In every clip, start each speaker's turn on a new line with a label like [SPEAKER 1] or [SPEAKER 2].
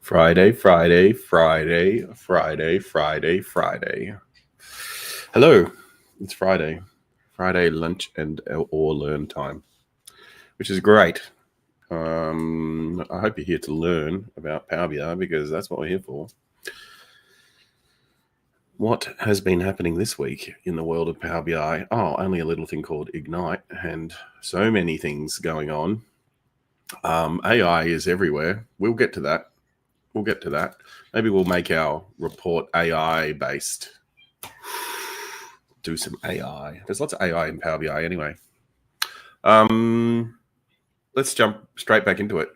[SPEAKER 1] Friday, Friday, Friday, Friday, Friday, Friday. Hello, it's Friday. Friday lunch and or learn time, which is great. I hope you're here to learn about Power BI because that's what we're here for. What has been happening this week in the world of Power BI? Oh, only a little thing called Ignite and so many things going on. AI is everywhere. We'll get to that. Maybe we'll make our report AI based. Do some AI. There's lots of AI in Power BI anyway. Let's jump straight back into it.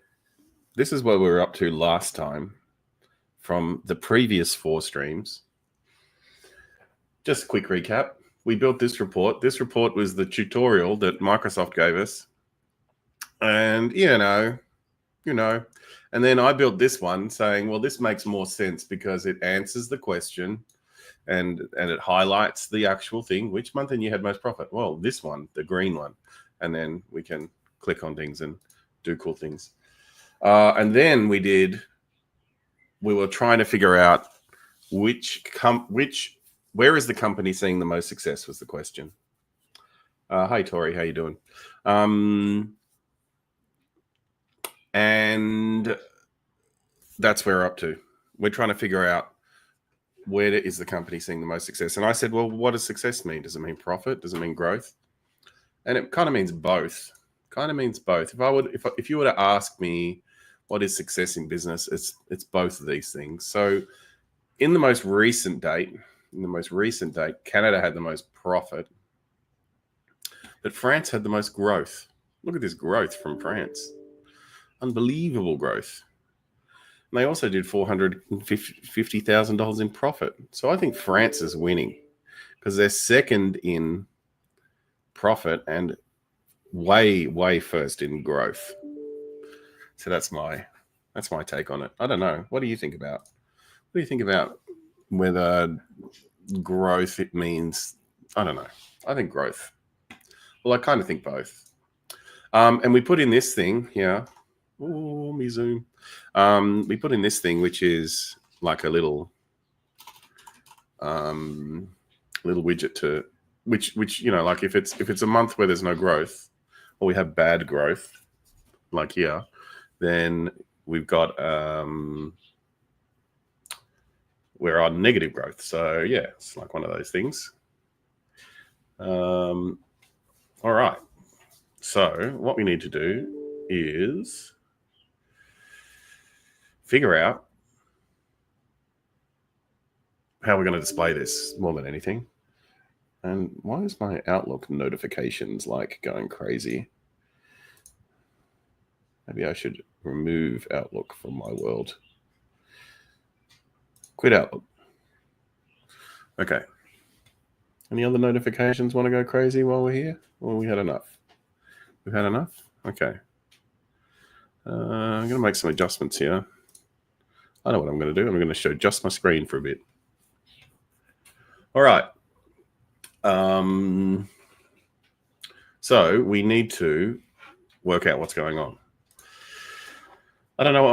[SPEAKER 1] This is what we were up to last time from the previous 4 streams. Just a quick recap. We built this report. This report was the tutorial that Microsoft gave us. And, you know, and then I built this one saying, well, this makes more sense because it answers the question and it highlights the actual thing. Which month and you had most profit? Well, this one, the green one. And then we can click on things and do cool things. And then we were trying to figure out where is the company seeing the most success was the question. Hi, Tori, how you doing? And that's where we're up to. We're trying to figure out where is the company seeing the most success. And I said, well, what does success mean? Does it mean profit? Does it mean growth? And it kind of means both. If you were to ask me what is success in business, it's both of these things. So in the most recent date, Canada had the most profit, but France had the most growth. Look at this growth from France. Unbelievable growth. And they also did $450,000 in profit. So I think France is winning because they're second in profit and way first in growth. So that's my take on it. I don't know. What do you think about? Whether growth it means? I don't know. I think growth. Well, I kind of think both. And we put in this thing here. Oh, me zoom. We put in this thing, which is like a little widget to which like if it's a month where there's no growth or we have bad growth, like here, then we've got we're on negative growth. So yeah, it's like one of those things. All right. So what we need to do is figure out how we're going to display this more than anything. And why is my Outlook notifications like going crazy? Maybe I should remove Outlook from my world. Quit Outlook. Okay. Any other notifications want to go crazy while we're here? Or we had enough? We've had enough? Okay. I'm going to make some adjustments here. I know what I'm going to do. I'm going to show just my screen for a bit. All right. So we need to work out what's going on. I don't know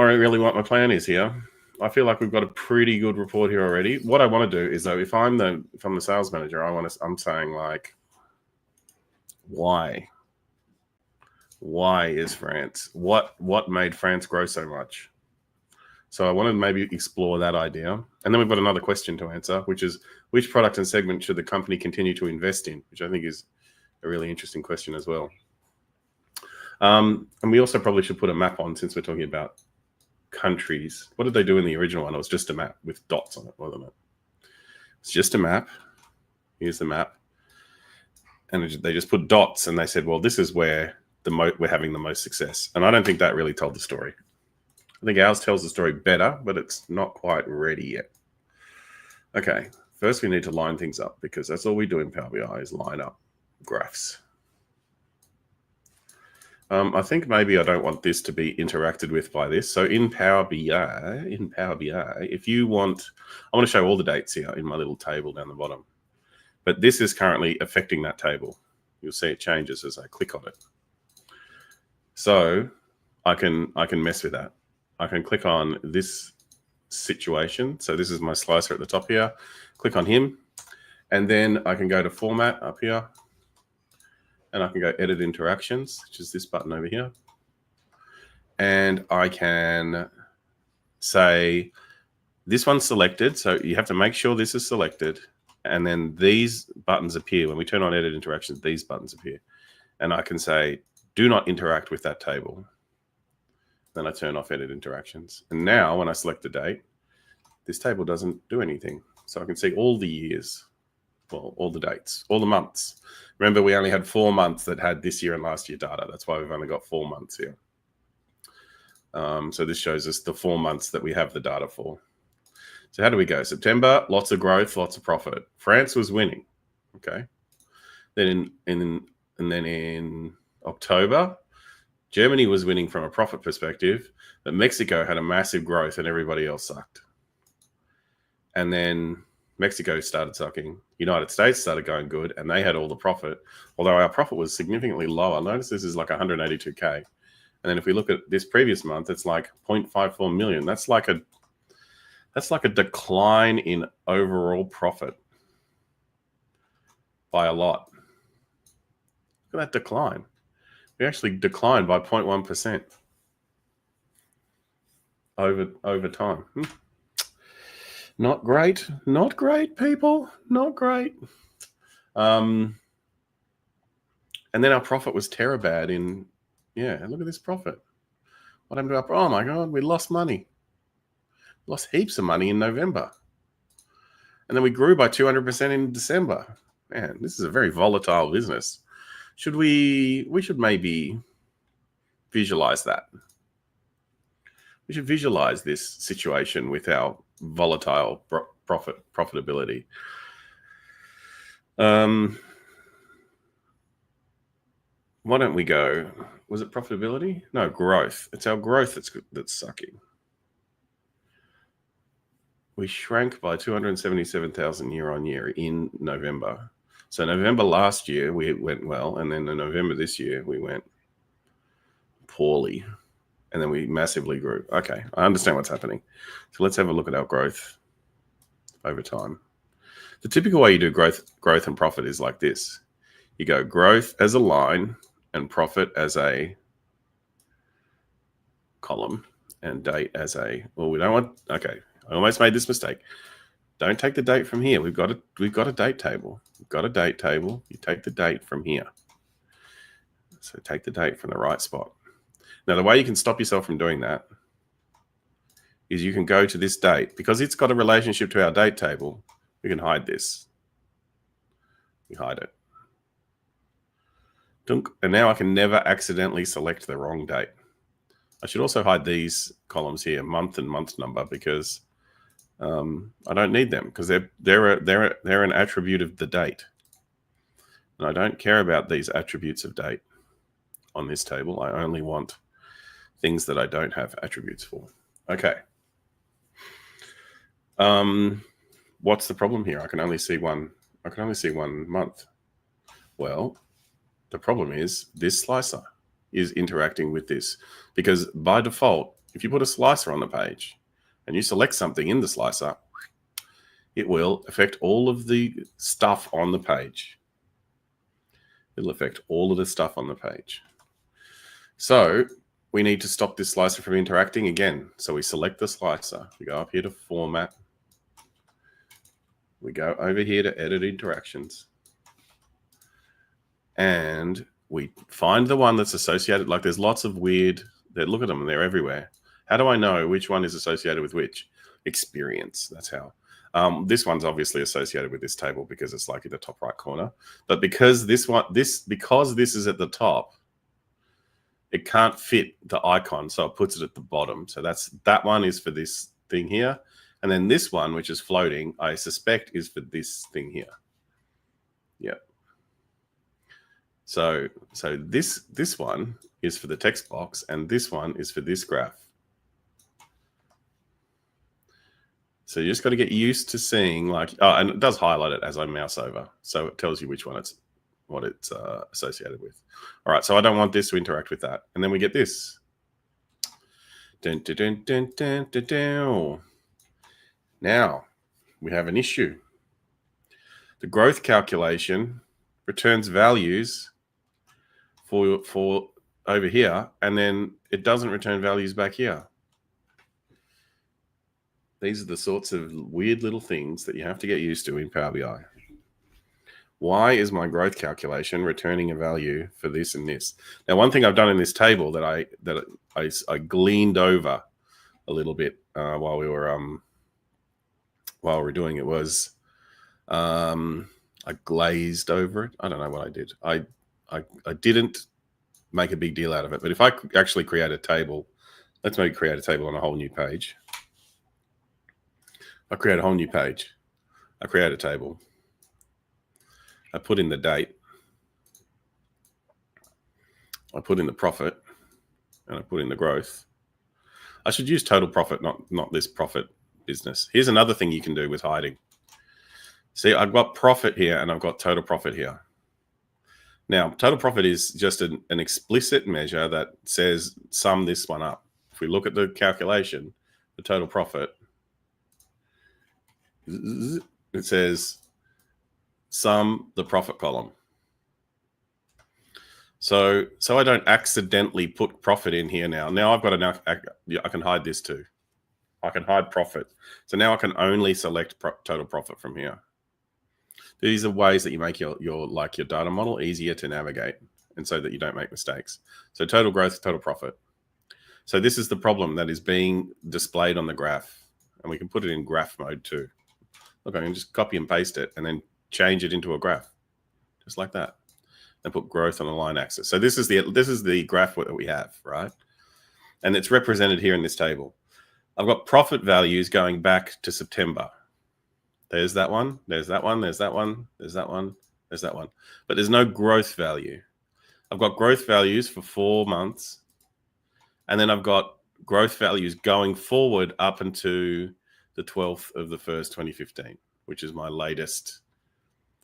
[SPEAKER 1] what my plan is here. I feel like we've got a pretty good report here already. What I want to do is, though, if I'm the sales manager, I'm saying like, why? Why is France? What made France grow so much? So I want to maybe explore that idea. And then we've got another question to answer, which is which product and segment should the company continue to invest in, which I think is a really interesting question as well. And we also probably should put a map on since we're talking about countries. What did they do in the original one? It was just a map with dots on it, wasn't it? It's just a map. Here's the map. And they just put dots and they said, well, this is where we're having the most success. And I don't think that really told the story. I think ours tells the story better, but it's not quite ready yet. Okay, first we need to line things up because that's all we do in Power BI is line up graphs. I think maybe I don't want this to be interacted with by this. So in Power BI, if you want, I want to show all the dates here in my little table down the bottom. But this is currently affecting that table. You'll see it changes as I click on it. So I can mess with that. I can click on this situation. So this is my slicer at the top here. Click on him, and then I can go to format up here, and I can go edit interactions, which is this button over here. And I can say this one's selected. So you have to make sure this is selected. And then these buttons appear. When we turn on edit interactions, these buttons appear. And I can say, do not interact with that table. Then I turn off edit interactions. And now when I select the date, this table doesn't do anything. So I can see all the years, well, all the dates, all the months. Remember, we only had 4 months that had this year and last year data. That's why we've only got 4 months here. So this shows us the 4 months that we have the data for. So how do we go? September, lots of growth, lots of profit. France was winning. Okay. Then in October, Germany was winning from a profit perspective, but Mexico had a massive growth and everybody else sucked. And then Mexico started sucking. United States started going good, and they had all the profit, although our profit was significantly lower. Notice this is like 182K. And then if we look at this previous month, it's like 0.54 million. That's like a decline in overall profit by a lot. Look at that decline. We actually declined by 0.1% over time. Not great. Not great, people. Not great. And then our profit was terabad in, yeah, look at this profit. What happened to our, oh my God, we lost money. Lost heaps of money in November. And then we grew by 200% in December. Man, this is a very volatile business. We should maybe visualize that. We should visualize this situation with our volatile profitability. Why don't we go, was it profitability? No, growth. It's our growth that's sucking. We shrank by 277,000 year on year in November. So November last year, we went well. And then in November this year, we went poorly. And then we massively grew. Okay, I understand what's happening. So let's have a look at our growth over time. The typical way you do growth and profit is like this. You go growth as a line and profit as a column and date as a, well, we don't want, okay, I almost made this mistake. Don't take the date from here. We've got a date table. We've got a date table. You take the date from here. So take the date from the right spot. Now, the way you can stop yourself from doing that is you can go to this date. Because it's got a relationship to our date table, we can hide this. We hide it. Dunk. And now I can never accidentally select the wrong date. I should also hide these columns here, month and month number, because I don't need them, because they're an attribute of the date. And I don't care about these attributes of date on this table. I only want things that I don't have attributes for. Okay. What's the problem here? I can only see one month. Well, the problem is this slicer is interacting with this, because by default, if you put a slicer on the page and you select something in the slicer, it will affect all of the stuff on the page. It'll affect all of the stuff on the page. So we need to stop this slicer from interacting again. So we select the slicer. We go up here to format. We go over here to edit interactions. And we find the one that's associated. Like there's lots of weird, look at them, they're everywhere. How do I know which one is associated with which? Experience, that's how. This one's obviously associated with this table because it's like in the top right corner. But because because this is at the top, it can't fit the icon, so it puts it at the bottom. So that one is for this thing here. And then this one, which is floating, I suspect is for this thing here. Yep. So this one is for the text box, and this one is for this graph. So you just got to get used to seeing like, oh, and it does highlight it as I mouse over. So it tells you which one what it's associated with. All right, so I don't want this to interact with that. And then we get this. Dun, dun, dun, dun, dun, dun, dun. Now we have an issue. The growth calculation returns values for over here, and then it doesn't return values back here. These are the sorts of weird little things that you have to get used to in Power BI. Why is my growth calculation returning a value for this and this? Now, one thing I've done in this table that I gleaned over a little bit while we were doing it was I glazed over it. I don't know what I did. I didn't make a big deal out of it. But if I actually create a table, let's maybe create a table on a whole new page. I create a whole new page. I create a table. I put in the date. I put in the profit, and I put in the growth. I should use total profit, not this profit business. Here's another thing you can do with hiding. See, I've got profit here and I've got total profit here. Now, total profit is just an explicit measure that says sum this one up. If we look at the calculation, the total profit, it says sum the profit column. So I don't accidentally put profit in here now. Now I've got enough. I can hide this too. I can hide profit. So now I can only select total profit from here. These are ways that you make your data model easier to navigate, and so that you don't make mistakes. So total growth, total profit. So this is the problem that is being displayed on the graph, and we can put it in graph mode too. Look, I can just copy and paste it and then change it into a graph, just like that, and put growth on the line axis. So this is the graph that we have, right? And it's represented here in this table. I've got profit values going back to September. There's that one, there's that one, there's that one, there's that one, there's that one. But there's no growth value. I've got growth values for 4 months. And then I've got growth values going forward up into the 12th of the 1st, 2015, which is my latest,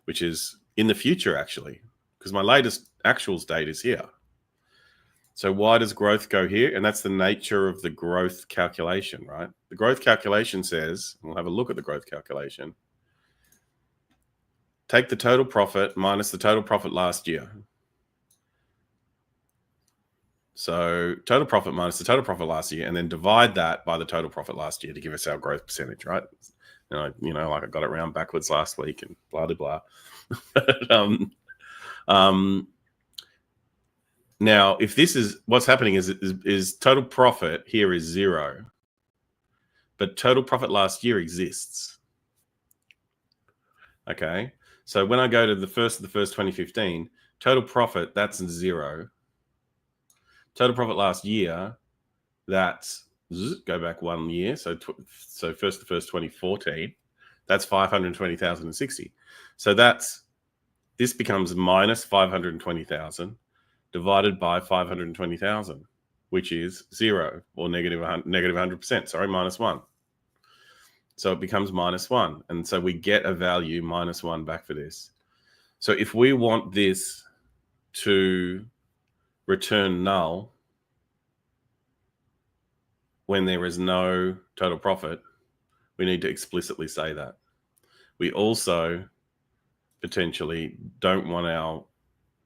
[SPEAKER 1] which is in the future, actually, because my latest actuals date is here. So why does growth go here? And that's the nature of the growth calculation, right? The growth calculation says, we'll have a look at the growth calculation. Take the total profit minus the total profit last year. So total profit minus the total profit last year, and then divide that by the total profit last year to give us our growth percentage, right? Like I got it round backwards last week and blah, blah, blah. Now, if this is what's happening is total profit here is 0, but total profit last year exists. Okay, so when I go to the 1st of the 1st, 2015, total profit, that's 0. Total profit last year, that's go back 1 year, so 1st of the 1st, 2014, that's 520,060. So this becomes minus 520,000. Divided by 520,000, which is 0 or negative 100%, sorry, minus 1. So it becomes minus 1. And so we get a value minus 1 back for this. So if we want this to return null when there is no total profit, we need to explicitly say that. We also potentially don't want our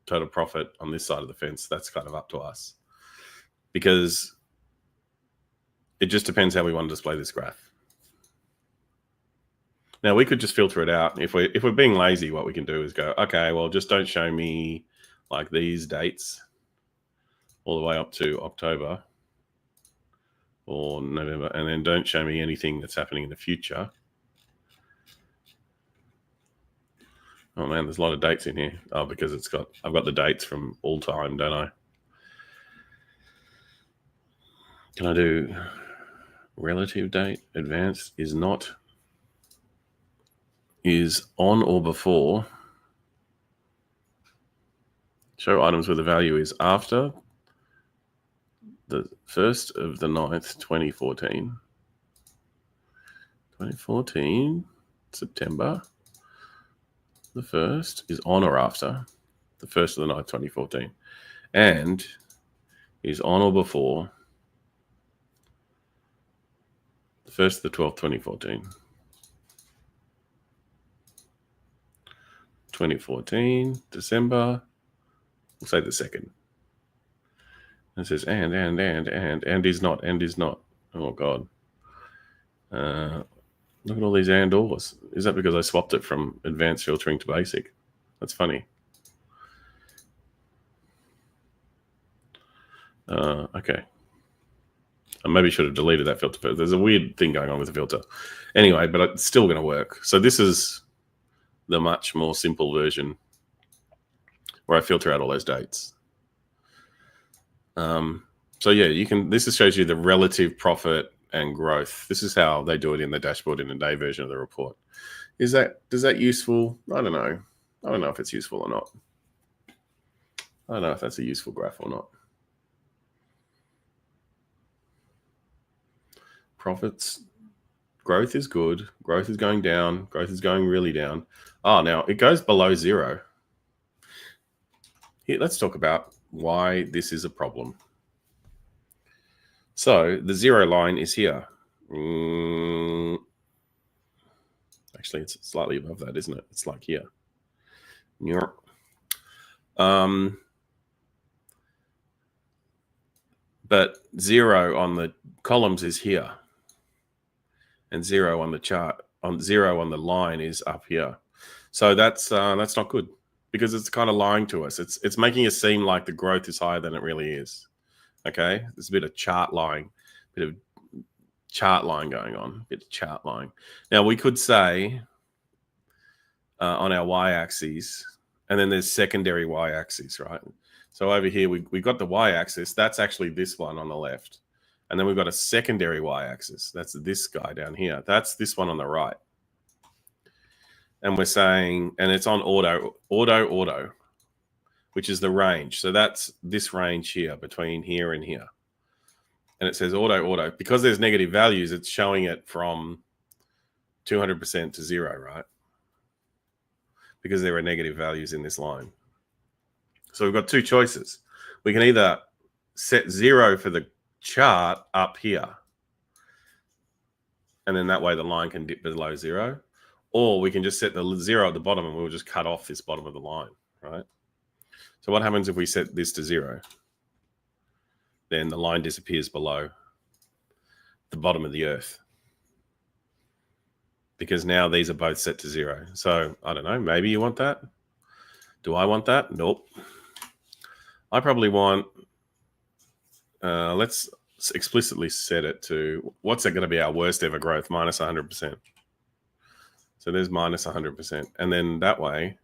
[SPEAKER 1] total profit on this side of the fence. That's kind of up to us, because it just depends how we want to display this graph. Now we could just filter it out. If we're being lazy, what we can do is go, okay, well, just don't show me like these dates all the way up to October or November, and then don't show me anything that's happening in the future. Oh man, there's a lot of dates in here. Oh, because I've got the dates from all time, don't I? Can I do relative date? Advanced is on or before. Show items where the value is after the 1st of the 9th, 2014. 2014, September. The 1st is on or after the 1st of the 9th, 2014, and is on or before the 1st of the 12th, 2014. 2014, December. We'll say the 2nd. It says and is not. Oh God. Look at all these and ors. Is that because I swapped it from advanced filtering to basic? That's funny. Okay. I maybe should have deleted that filter, but there's a weird thing going on with the filter. Anyway, but it's still going to work. So this is the much more simple version where I filter out all those dates. So yeah, you can. This shows you the relative profit and growth. This is how they do it in the dashboard in the day version of the report. Does that useful? I don't know. I don't know if it's useful or not. I don't know if that's a useful graph or not. Profits, growth is good. Growth is going down. Growth is going really down. Oh, now it goes below 0. Here, let's talk about why this is a problem. So the 0 line is here. Actually, it's slightly above that, isn't it? It's like here. But 0 on the columns is here. And 0 on the chart, 0 on the line is up here. So that's not good, because it's kind of lying to us. It's making it seem like the growth is higher than it really is. Okay, there's a bit of chart lying, going on, bit of chart lying. Now we could say on our y-axis, and then there's secondary y-axis, right? So over here we got the y-axis. That's actually this one on the left. And then we've got a secondary y-axis. That's this guy down here. That's this one on the right. And we're saying, and it's on auto, which is the range. So that's this range here between here and here. And it says auto. Because there's negative values, it's showing it from 200% to 0, right? Because there are negative values in this line. So we've got two choices. We can either set 0 for the chart up here, and then that way the line can dip below 0, or we can just set the 0 at the bottom and we'll just cut off this bottom of the line, right? So what happens if we set this to 0? Then the line disappears below the bottom of the earth, because now these are both set to 0. So I don't know, maybe you want that. Do I want that? Nope. I probably want, let's explicitly set it to, what's it going to be our worst ever growth? Minus 100%. So there's minus 100%. And then that way,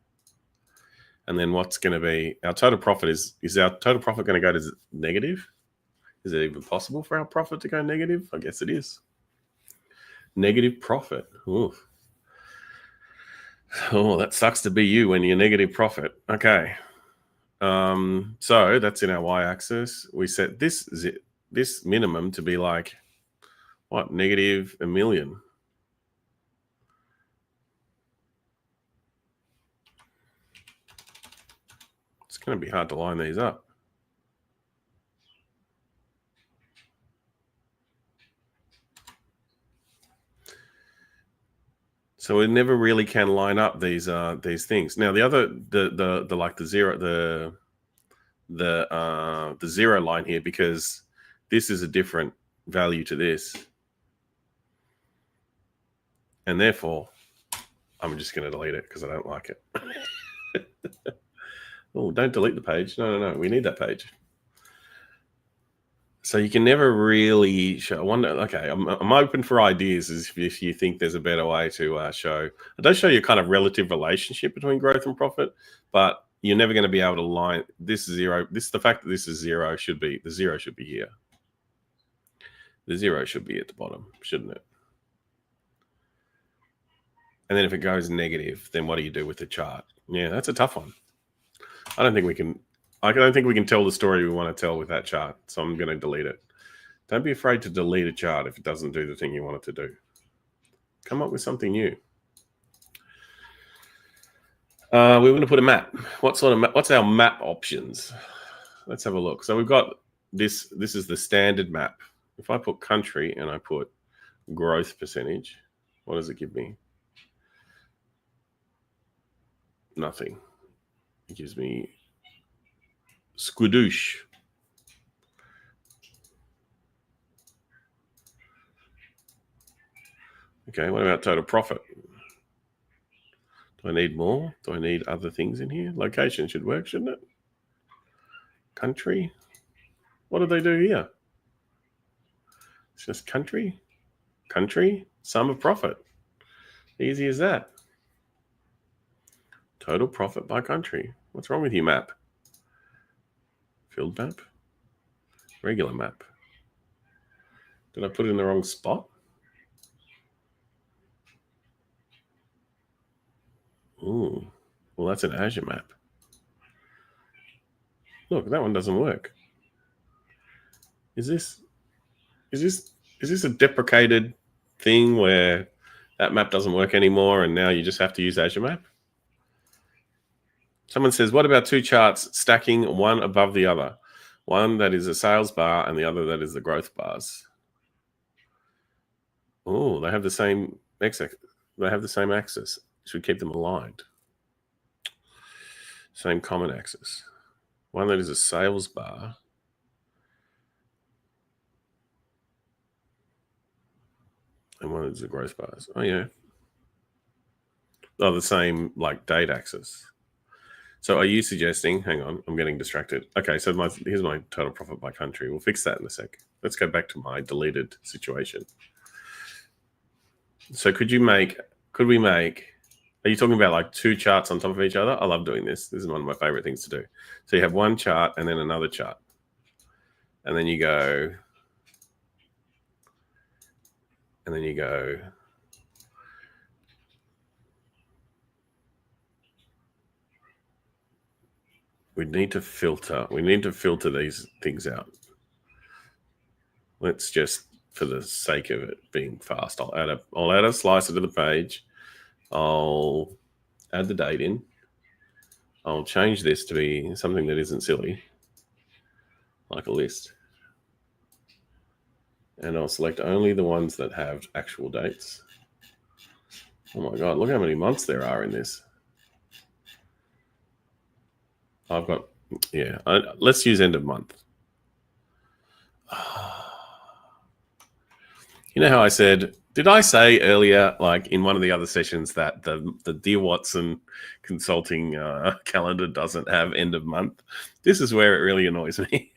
[SPEAKER 1] and then what's going to be our total profit is our total profit going to go to negative? Is it even possible for our profit to go negative? I guess it is. Negative profit. Oof. Oh, that sucks to be you when you're negative profit. Okay. So that's in our y-axis. We set this minimum to be like, what, negative $1 million. It's going to be hard to line these up. So we never really can line up these things. Now the other the like the 0 the 0 line here, because this is a different value to this, and therefore I'm just going to delete it because I don't like it. Oh, don't delete the page. No. We need that page. So you can never really show. I wonder. Okay, I'm open for ideas. If you think there's a better way to show. It does show you kind of relative relationship between growth and profit, but you're never going to be able to line this 0. The fact that this is 0 should be, the 0 should be here. The 0 should be at the bottom, shouldn't it? And then if it goes negative, then what do you do with the chart? Yeah, that's a tough one. I don't think we can tell the story we want to tell with that chart, so I'm going to delete it. Don't be afraid to delete a chart if it doesn't do the thing you want it to do. Come up with something new. We're going to put a map. What's our map options? Let's have a look. So we've got this. This is the standard map. If I put country and I put growth percentage, what does it give me? Nothing. It gives me squidoosh. Okay, what about total profit? Do I need more? Do I need other things in here? Location should work, shouldn't it? Country. What do they do here? It's just country. Country, sum of profit. Easy as that. Total profit by country. What's wrong with your map? Field map? Regular map. Did I put it in the wrong spot? Ooh, well, that's an Azure map. Look, that one doesn't work. Is this a deprecated thing where that map doesn't work anymore and now you just have to use Azure Map? Someone says, what about two charts stacking one above the other? One that is a sales bar and the other that is the growth bars. Oh, they have the same axis. They have the same axis. Should keep them aligned. Same common axis. One that is a sales bar. And one is the growth bars. Oh, yeah. Oh, the same like date axis. So are you suggesting, hang on, I'm getting distracted. Okay, so here's my total profit by country. We'll fix that in a sec. Let's go back to my deleted situation. So could we make, are you talking about like two charts on top of each other? I love doing this. This is one of my favorite things to do. So you have one chart and then another chart. And then you go, we need to filter these things out. Let's just, for the sake of it being fast, I'll add a slicer to the page. I'll add the date in. I'll change this to be something that isn't silly, like a list. And I'll select only the ones that have actual dates. Oh my God, look how many months there are in this. I've got, yeah, let's use end of month. You know how I said, did I say earlier, like in one of the other sessions, that the Dear Watson consulting calendar doesn't have end of month? This is where it really annoys me.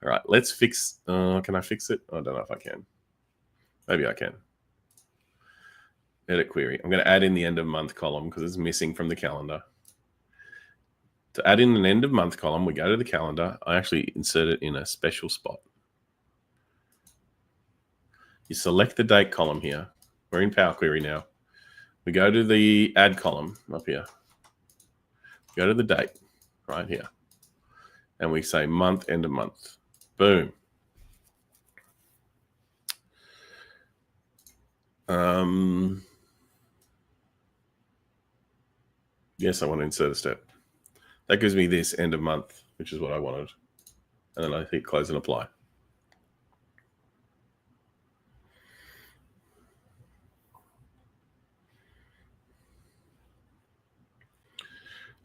[SPEAKER 1] All right, let's fix, can I fix it? I don't know if I can. Maybe I can. Edit query. I'm going to add in the end of month column because it's missing from the calendar. To add in an end of month column, we go to the calendar. I actually insert it in a special spot. You select the date column here. We're in Power Query now. We go to the add column up here. Go to the date right here. And we say month, end of month. Boom. Yes, I want to insert a step. That gives me this end of month, which is what I wanted. And then I hit close and apply.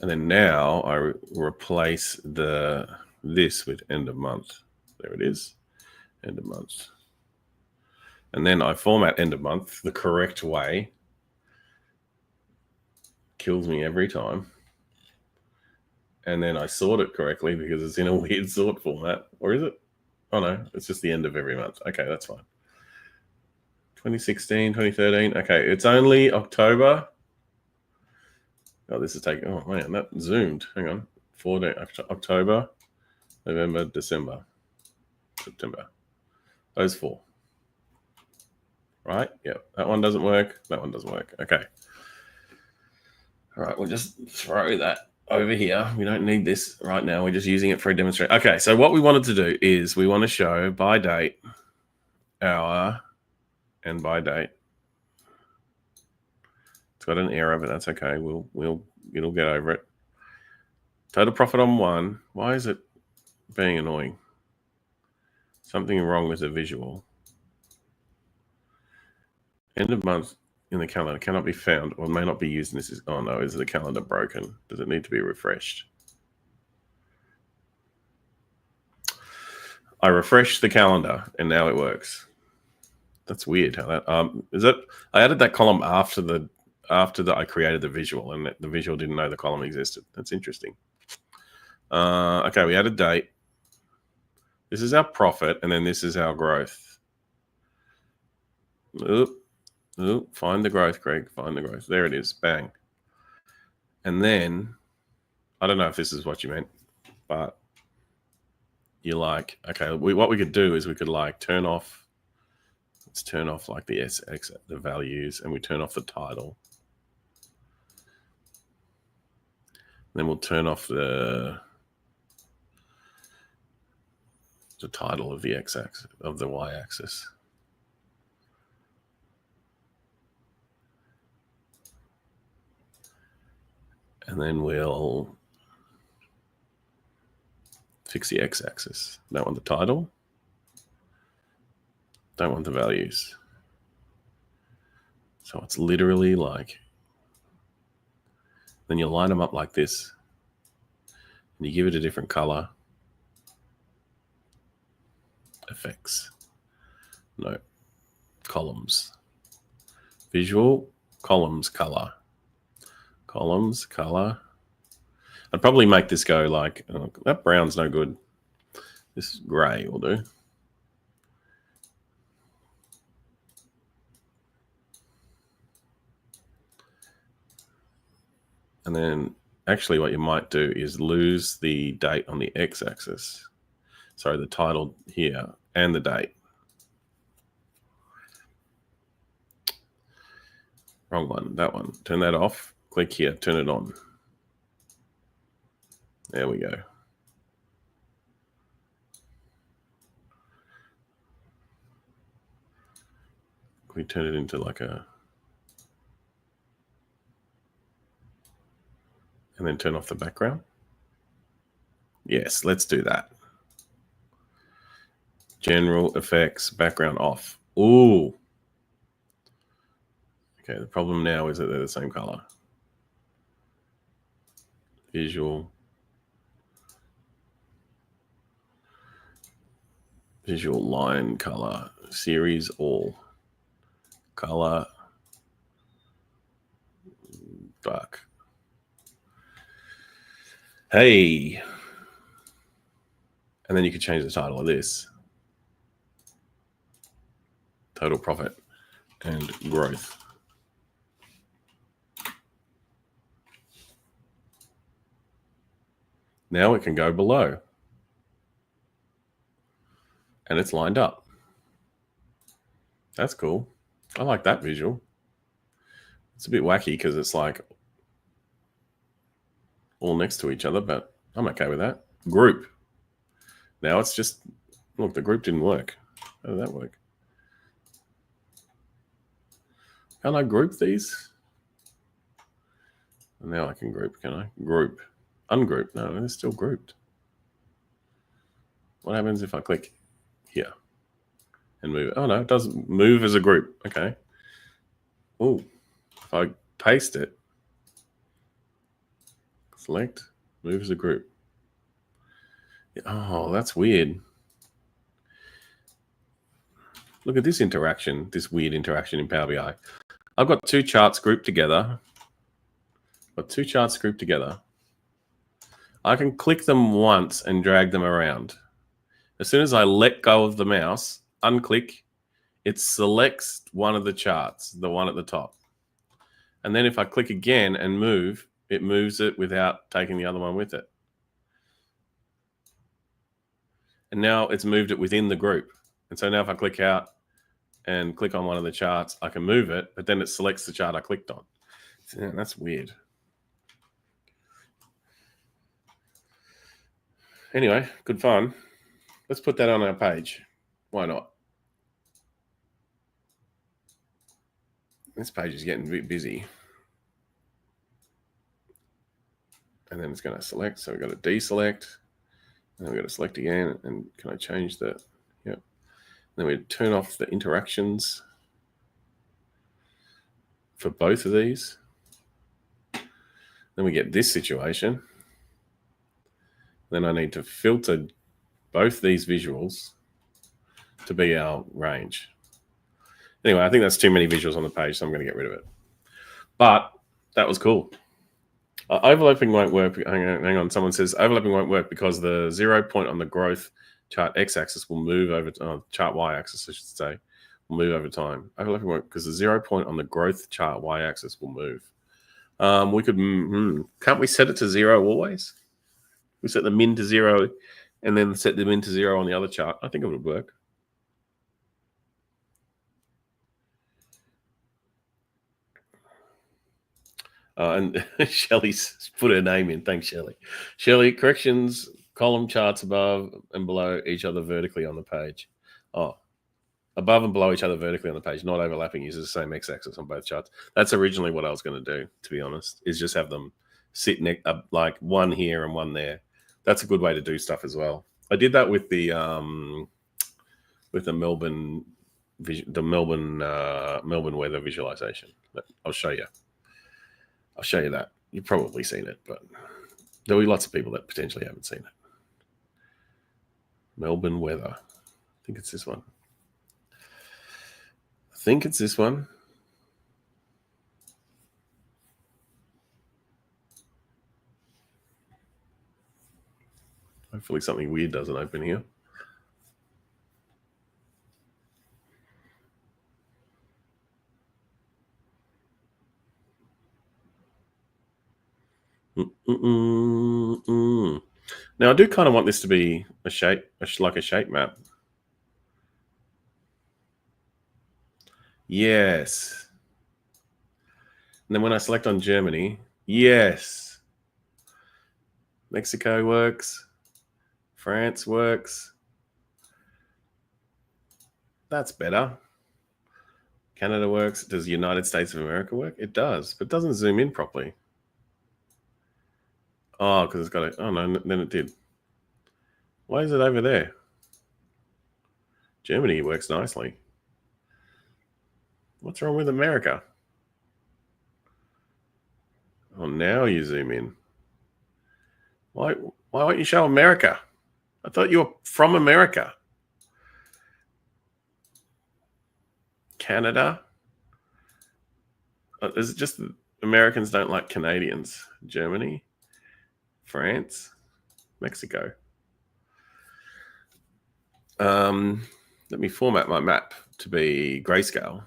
[SPEAKER 1] And then now I replace this with end of month. There it is, end of month. And then I format end of month the correct way. Kills me every time. And then I sort it correctly because it's in a weird sort format. Or is it? Oh no, it's just the end of every month. Okay, that's fine. 2016, 2013. Okay, it's only October. Oh, this is taking, oh man, that zoomed. Hang on. 14, October, November, December, September. Those four. Right? Yep. That one doesn't work. That one doesn't work. Okay. All right, we'll just throw that over here. We don't need this right now. We're just using it for a demonstration. Okay, so what we wanted to do is we want to show by date, hour, and by date. It's got an error, but that's okay. It'll get over it. Total profit on one. Why is it being annoying? Something wrong with the visual. End of month in the calendar cannot be found or may not be used in this. Oh no, is the calendar broken? Does it need to be refreshed? I refreshed the calendar and now it works. That's weird how that is it. I added that column after I created the visual, and the visual didn't know the column existed. That's interesting. Okay, we added date. This is our profit, and then this is our growth. Oop, find the growth, Greg. Find the growth. There it is. Bang. And then, I don't know if this is what you meant, but you're like, okay, what we could do is we could like turn off. Let's turn off like the the values, and we turn off the title. Then we'll turn off the title of the x-axis, of the y-axis. And then we'll fix the x-axis. Don't want the title. Don't want the values. So it's literally like, then you line them up like this, and you give it a different color. Effects. No. Columns. Visual, columns, color. Columns, color. I'd probably make this go like, oh, that brown's no good. This gray will do. And then actually what you might do is lose the date on the x-axis. Sorry, the title here and the date. Wrong one, that one. Turn that off. Click here, turn it on. There we go. We turn it into like a, and then turn off the background. Yes, let's do that. General effects, background off. Ooh. Okay, the problem now is that they're the same color. Visual line color, series all. Color, dark. Hey. And then you could change the title of this. Total profit and growth. Now it can go below. And it's lined up. That's cool. I like that visual. It's a bit wacky because it's like all next to each other, but I'm okay with that. Group. Now it's just, look, the group didn't work. How did that work? Can I group these? Now I can group, can I? Group. Ungroup. No, they're still grouped. What happens if I click here and move? Oh, no, it doesn't move as a group. Okay. Oh, if I paste it, select, move as a group. Oh, that's weird. Look at this interaction, this weird interaction in Power BI. I've got two charts grouped together. I can click them once and drag them around. As soon as I let go of the mouse, unclick, it selects one of the charts, the one at the top. And then if I click again and move, it moves it without taking the other one with it. And now it's moved it within the group. And so now if I click out and click on one of the charts, I can move it, but then it selects the chart I clicked on. Yeah, that's weird. Anyway, good fun. Let's put that on our page. Why not? This page is getting a bit busy. And then it's going to select. So we've got to deselect. And then we've got to select again. And can I change the, yep. Then we turn off the interactions. for both of these. Then we get this situation. Then I need to filter both these visuals to be our range. Anyway, I think that's too many visuals on the page, so I'm going to get rid of it. But that was cool. Overlapping won't work. Hang on. Someone says overlapping won't work because the 0 point on the growth chart x-axis will move over chart y-axis, I should say, will move over time. Overlapping won't because the 0 point on the growth chart y-axis will move. We could, can't we set it to 0 always? We set the min to 0 and then set the min to 0 on the other chart. I think it would work. And Shelley's put her name in. Thanks, Shelley. Shelley, corrections, column charts above and below each other vertically on the page. Oh, above and below each other vertically on the page, not overlapping, uses the same x-axis on both charts. That's originally what I was going to do, to be honest, is just have them sit like one here and one there. That's a good way to do stuff as well. I did that with the Melbourne weather visualization. I'll show you. I'll show you that. You've probably seen it, but there'll be lots of people that potentially haven't seen it. Melbourne weather. I think it's this one. Hopefully something weird doesn't open here. Now I do kind of want this to be a shape, like a shape map. Yes. And then when I select on Germany, yes. Mexico works. France works. That's better. Canada works. Does the United States of America work? It does, but it doesn't zoom in properly. Oh, because it's got it. Oh, no, then it did. Why is it over there? Germany works nicely. What's wrong with America? Oh, now you zoom in. Why won't you show America? I thought you were from America. Canada? Is it just that Americans don't like Canadians? Germany? France? Mexico? Let me format my map to be grayscale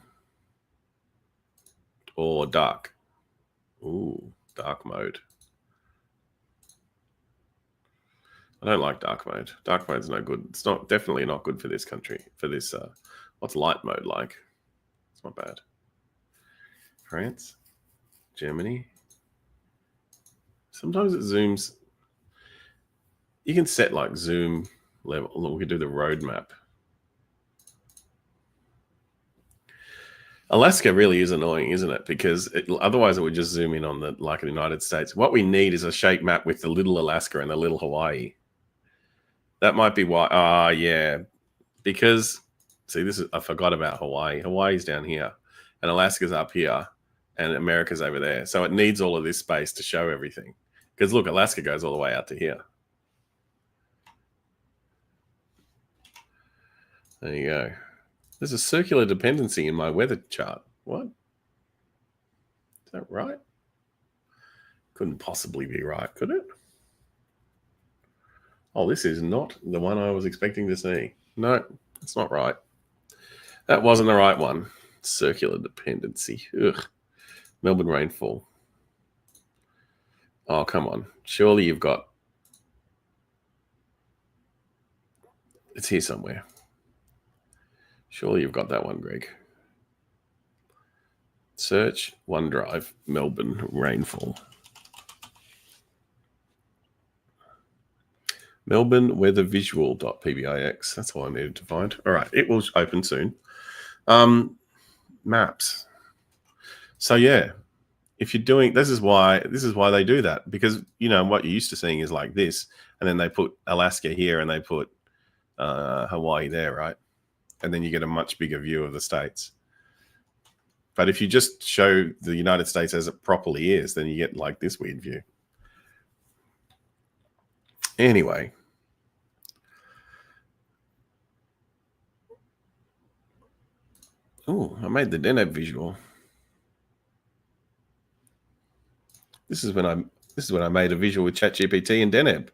[SPEAKER 1] or dark. Ooh, dark mode. I don't like dark mode. Dark mode's no good. It's definitely not good for this country. For this, what's light mode like? It's not bad. France, Germany. Sometimes it zooms. You can set like zoom level. We could do the road map. Alaska really is annoying, isn't it? Because otherwise it would just zoom in on the United States. What we need is a shape map with the little Alaska and the little Hawaii. That might be why. Yeah, because see, I forgot about Hawaii. Hawaii's down here, and Alaska's up here, and America's over there. So it needs all of this space to show everything. Because look, Alaska goes all the way out to here. There you go. There's a circular dependency in my weather chart. What? Is that right? Couldn't possibly be right, could it? Oh, this is not the one I was expecting to see. No, it's not right. That wasn't the right one. Circular dependency. Ugh. Melbourne rainfall. Oh, come on. Surely you've got... It's here somewhere. Surely you've got that one, Greg. Search OneDrive, Melbourne rainfall. Melbourne weather visual.pbix. That's all I needed to find. All right, it will open soon. Maps. So yeah, if you're doing, this is why they do that, because you know what you're used to seeing is like this, and then they put Alaska here and they put Hawaii there, right? And then you get a much bigger view of the states. But if you just show the United States as it properly is, then you get like this weird view. Anyway. Oh, I made the Deneb visual. This is when I made a visual with ChatGPT and Deneb.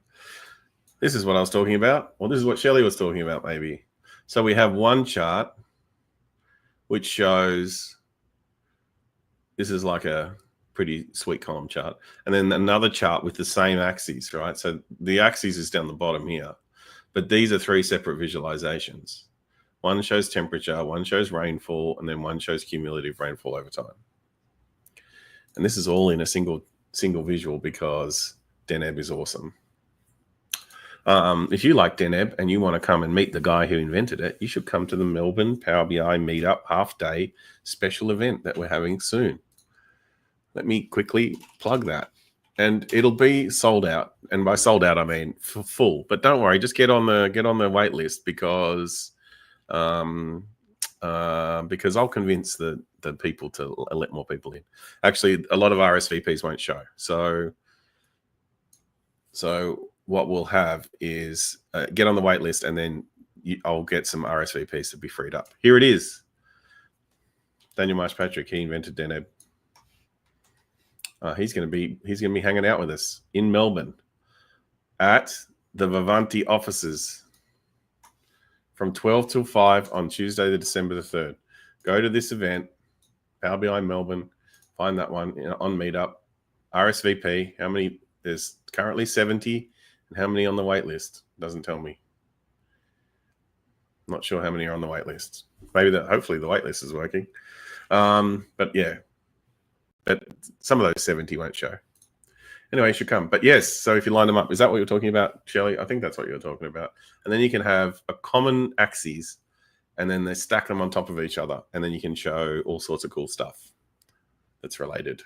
[SPEAKER 1] This is what I was talking about. Well, this is what Shelley was talking about, maybe. So we have one chart which shows, this is like a pretty sweet column chart, and then another chart with the same axes, right? So the axis is down the bottom here, but these are three separate visualizations. One shows temperature, one shows rainfall, and then one shows cumulative rainfall over time. And this is all in a single visual because Deneb is awesome. If you like Deneb and you want to come and meet the guy who invented it, you should come to the Melbourne Power BI Meetup half-day special event that we're having soon. Let me quickly plug that. And it'll be sold out. And by sold out, I mean full. But don't worry, just get on the wait list because I'll convince the people to let more people in. Actually, a lot of RSVPs won't show. So what we'll have is get on the wait list, and then I'll get some RSVPs to be freed up. Here it is. Daniel Marsh-Patrick, he invented Deneb. He's going to be hanging out with us in Melbourne at the Vivanti offices from 12 till 5 on Tuesday, the December the 3rd. Go to this event, Power BI Melbourne, find that one on Meetup. RSVP, how many? There's currently 70, and how many on the wait list? Doesn't tell me. Not sure how many are on the wait list. Hopefully the wait list is working. But yeah, but some of those 70 won't show. Anyway, you should come. But yes, so if you line them up, is that what you're talking about, Shelley? I think that's what you're talking about. And then you can have a common axes, and then they stack them on top of each other, and then you can show all sorts of cool stuff that's related.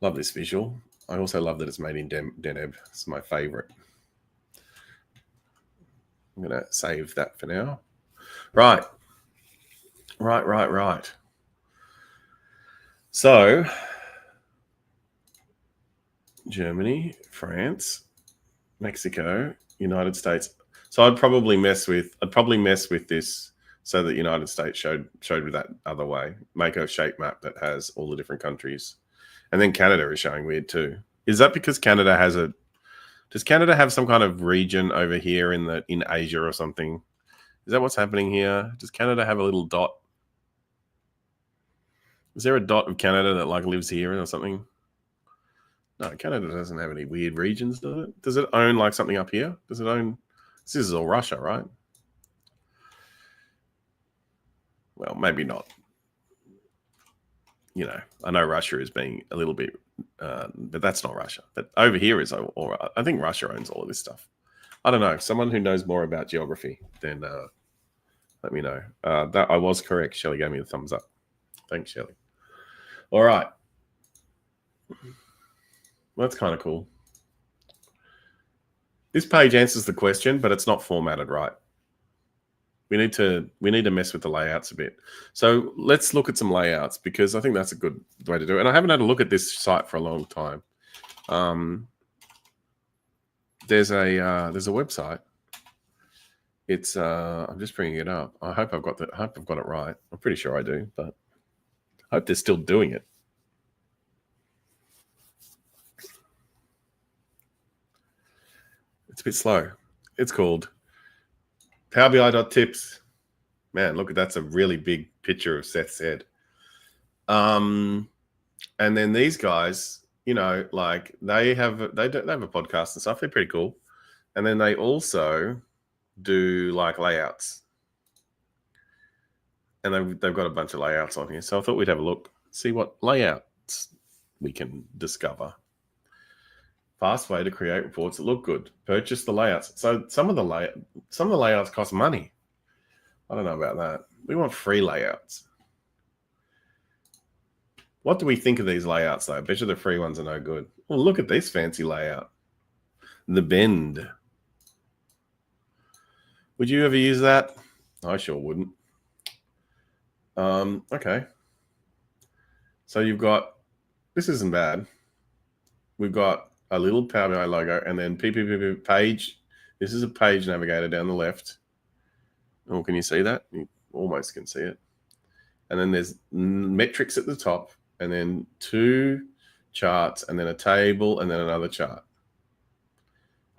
[SPEAKER 1] Love this visual. I also love that it's made in Deneb. It's my favorite. I'm going to save that for now. Right. So, Germany, France, Mexico, United States. So I'd probably mess with this so that United States showed with that other way. Make a shape map that has all the different countries. And then Canada is showing weird too. Is that because Canada does Canada have some kind of region over here in Asia or something? Is that what's happening here? Does Canada have a little dot? Is there a dot of Canada that like lives here or something? No, Canada doesn't have any weird regions, does it? Does it own like something up here? Does it own? This is all Russia, right? Well, maybe not. I know Russia is being a little bit, but that's not Russia. But over here is all right. I think Russia owns all of this stuff. I don't know. Someone who knows more about geography, then let me know. That I was correct. Shelley gave me a thumbs up. Thanks, Shelley. All right. Well, that's kind of cool. This page answers the question, but it's not formatted right. We need to mess with the layouts a bit. So let's look at some layouts because I think that's a good way to do it. And I haven't had a look at this site for a long time. There's a website. It's I'm just bringing it up. I hope I've got it right. I'm pretty sure I do, but I hope they're still doing it. It's a bit slow. It's called PowerBI.tips. Man, look, that's a really big picture of Seth's head. And then these guys, like they have a podcast and stuff. They're pretty cool. And then they also do like layouts. And they've got a bunch of layouts on here. So I thought we'd have a look, see what layouts we can discover. Fast way to create reports that look good. Purchase the layouts. So some of the layouts cost money. I don't know about that. We want free layouts. What do we think of these layouts though? I bet you the free ones are no good. Well, look at this fancy layout. The Bend. Would you ever use that? I sure wouldn't. Okay. So you've got, this isn't bad. We've got a little Power BI logo and then page. This is a page navigator down the left. Oh, can you see that? You almost can see it. And then there's metrics at the top, and then 2 charts, and then a table, and then another chart.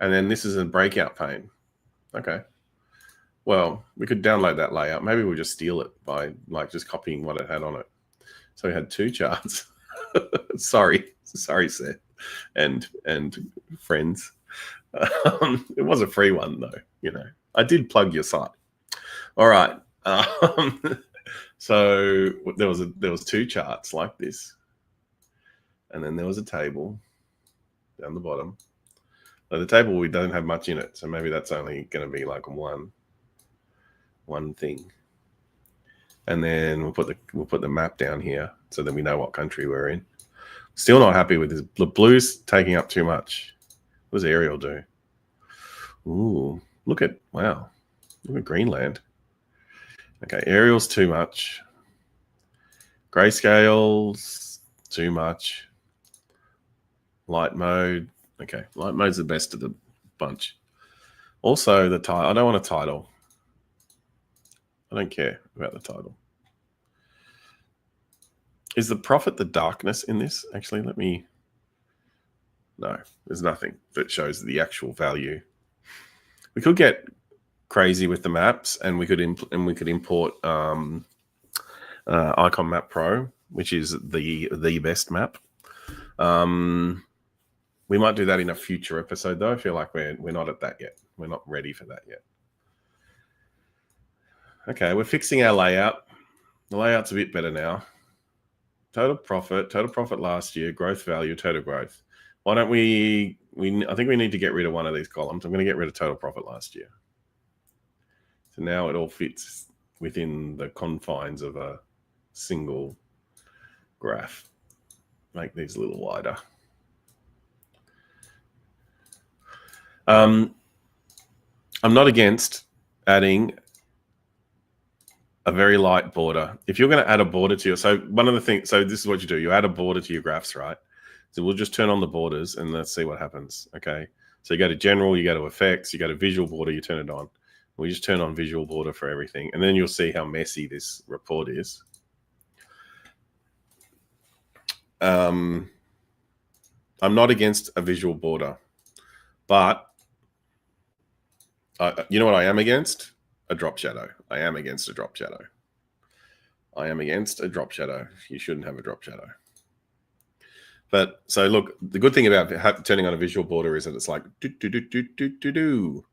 [SPEAKER 1] And then this is a breakout pane. Okay. Well, we could download that layout. Maybe we'll just steal it by like just copying what it had on it. So we had 2 charts. sorry, Seth and friends. It was a free one though, you know. I did plug your site. All right. So there was 2 charts like this, and then there was a table down the bottom. So the table, we don't have much in it, so maybe that's only going to be like one thing. And then we'll put the map down here so that we know what country we're in. Still not happy with this. The blue's taking up too much. What does Arial do? Ooh, look at Greenland. Okay, Arial's too much. Grayscale's too much. Light mode. Okay, light mode's the best of the bunch. Also, the title. I don't want a title. I don't care about the title. Is the profit the darkness in this? Actually, no, there's nothing that shows the actual value. We could get crazy with the maps, and we could import Icon Map Pro, which is the best map. We might do that in a future episode, though. I feel like we're not at that yet. We're not ready for that yet. Okay, we're fixing our layout. The layout's a bit better now. Total profit last year, growth value, total growth. Why don't I think we need to get rid of one of these columns. I'm going to get rid of total profit last year. So now it all fits within the confines of a single graph. Make these a little wider. I'm not against adding a very light border. If you're going to add a border to so this is what you do. You add a border to your graphs, right? So we'll just turn on the borders and let's see what happens. Okay. So you go to general, you go to effects, you go to visual border, you turn it on. We just turn on visual border for everything. And then you'll see how messy this report is. I'm not against a visual border, but you know what I am against? A drop shadow. I am against a drop shadow. You shouldn't have a drop shadow. But so look, the good thing about turning on a visual border is that it's like do.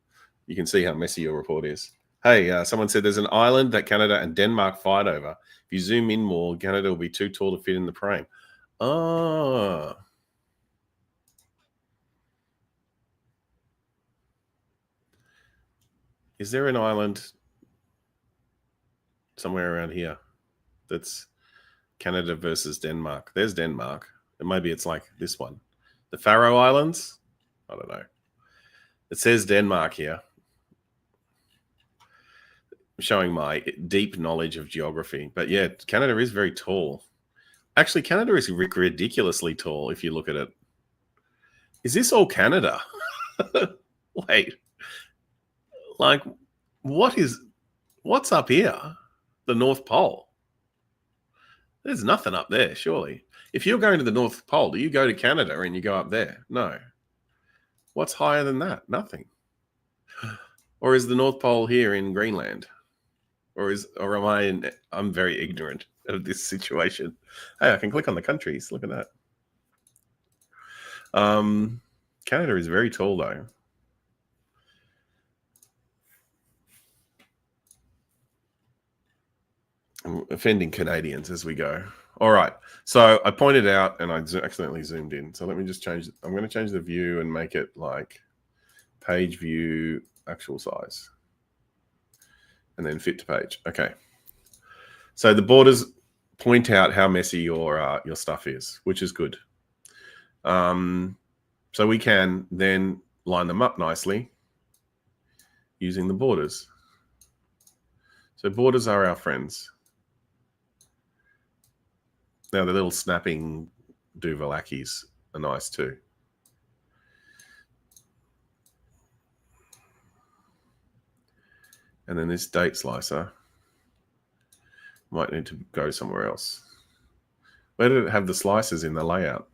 [SPEAKER 1] You can see how messy your report is. Hey, someone said there's an island that Canada and Denmark fight over. If you zoom in more, Canada will be too tall to fit in the frame. Oh. Is there an island somewhere around here that's Canada versus Denmark? There's Denmark. And maybe it's like this one. The Faroe Islands? I don't know. It says Denmark here. I'm showing my deep knowledge of geography. But yeah, Canada is very tall. Actually, Canada is ridiculously tall if you look at it. Is this all Canada? Wait. Like, what's up here? The North Pole. There's nothing up there, surely. If you're going to the North Pole, do you go to Canada and you go up there? No. What's higher than that? Nothing. Or is the North Pole here in Greenland? Or I'm very ignorant of this situation. Hey, I can click on the countries. Look at that. Canada is very tall, though. I'm offending Canadians as we go. All right. So I pointed out and I accidentally zoomed in. So let me just change. I'm going to change the view and make it like page view actual size. And then fit to page. Okay. So the borders point out how messy your stuff is, which is good. So we can then line them up nicely using the borders. So borders are our friends. Now the little snapping Duvalakis are nice too. And then this date slicer might need to go somewhere else. Where did it have the slices in the layout?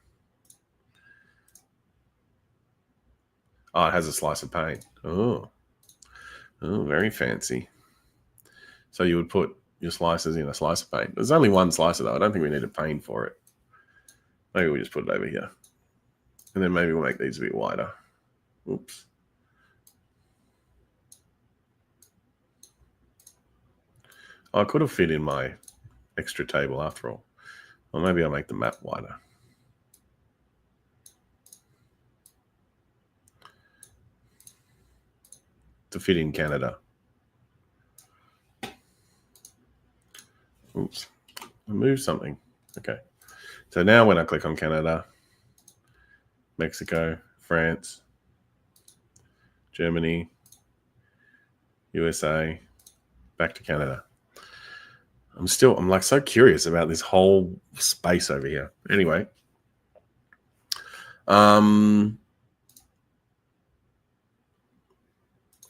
[SPEAKER 1] Oh, it has a slicer pane. Oh, very fancy. So you would put your slices in a slicer pane. There's only one slicer though. I don't think we need a pane for it. Maybe we just put it over here. And then maybe we'll make these a bit wider. Oops. I could have fit in my extra table after all. Or maybe I'll make the map wider. To fit in Canada. Oops. I moved something. Okay. So now when I click on Canada, Mexico, France, Germany, USA, back to Canada. I'm like so curious about this whole space over here. Anyway.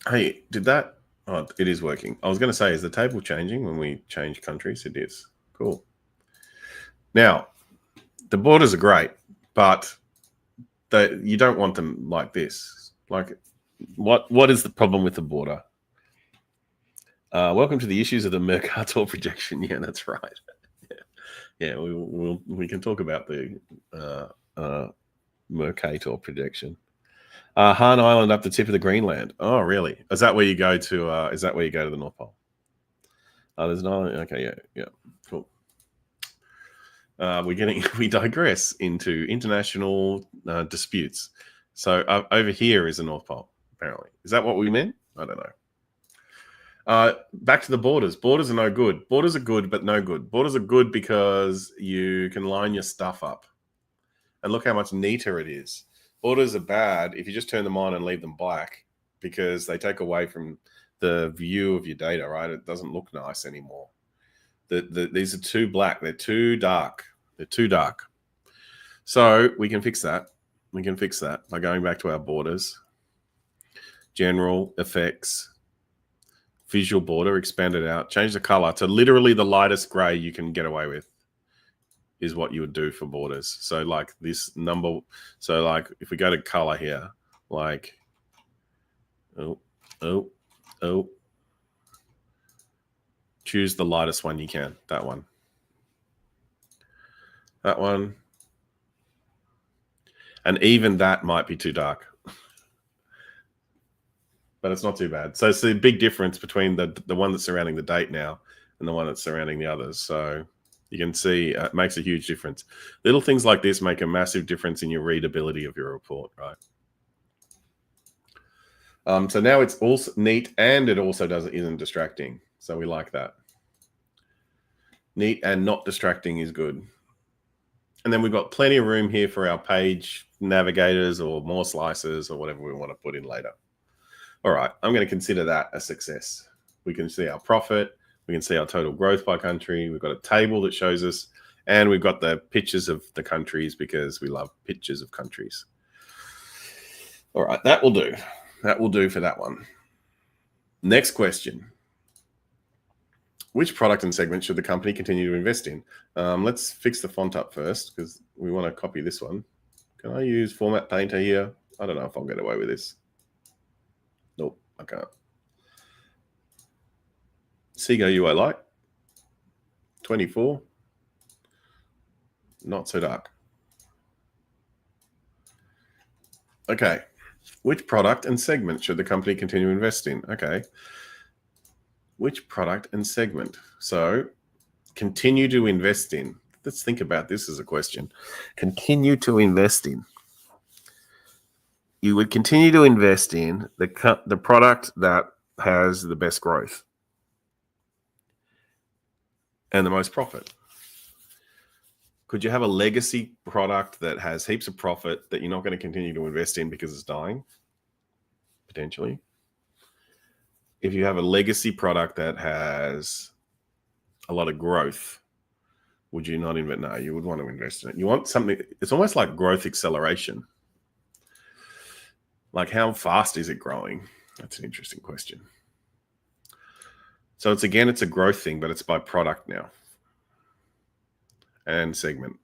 [SPEAKER 1] Hey, did that? Oh, it is working. I was going to say, is the table changing when we change countries? It is. Cool. Now, the borders are great, but you don't want them like this. Like, what is the problem with the border? Welcome to the issues of the Mercator projection. Yeah, that's right. Yeah, we can talk about the Mercator projection. Han Island up the tip of the Greenland. Oh, really? Is that where you go to? Is that where you go to the North Pole? There's an island. Okay, yeah, cool. We digress into international disputes. So over here is the North Pole. Apparently, is that what we meant? I don't know. Back to the borders. Borders are no good. Borders are good, but no good. Borders are good because you can line your stuff up, and look how much neater it is. Borders are bad if you just turn them on and leave them black, because they take away from the view of your data, right? It doesn't look nice anymore. These are too black. They're too dark. They're too dark. So we can fix that. We can fix that by going back to our borders. General, effects, visual border, expand it out, change the color to literally the lightest gray you can get away with. Is what you would do for borders. So like this number, so like if we go to color here, like, choose the lightest one you can, that one. And even that might be too dark, but it's not too bad. So it's the big difference between the one that's surrounding the date now and the one that's surrounding the others. So you can see it makes a huge difference. Little things like this make a massive difference in your readability of your report, right? So now it's also neat, and it also isn't distracting. So we like that. Neat and not distracting is good. And then we've got plenty of room here for our page navigators or more slices or whatever we want to put in later. All right, I'm going to consider that a success. We can see our profit. We can see our total growth by country. We've got a table that shows us, and we've got the pictures of the countries because we love pictures of countries. All right, that will do. That will do for that one. Next question. Which product and segment should the company continue to invest in? Let's fix the font up first because we want to copy this one. Can I use Format Painter here? I don't know if I'll get away with this. Nope, I can't. Seago UI Light, 24, not so dark. Okay, which product and segment should the company continue to invest in? Okay, which product and segment? So continue to invest in. Let's think about this as a question. Continue to invest in. You would continue to invest in the product that has the best growth and the most profit. Could you have a legacy product that has heaps of profit that you're not going to continue to invest in because it's dying? Potentially. If you have a legacy product that has a lot of growth, would you not invest? No, you would want to invest in it. You want something, it's almost like growth acceleration. Like, how fast is it growing? That's an interesting question. So it's a growth thing, but it's by product now and segment.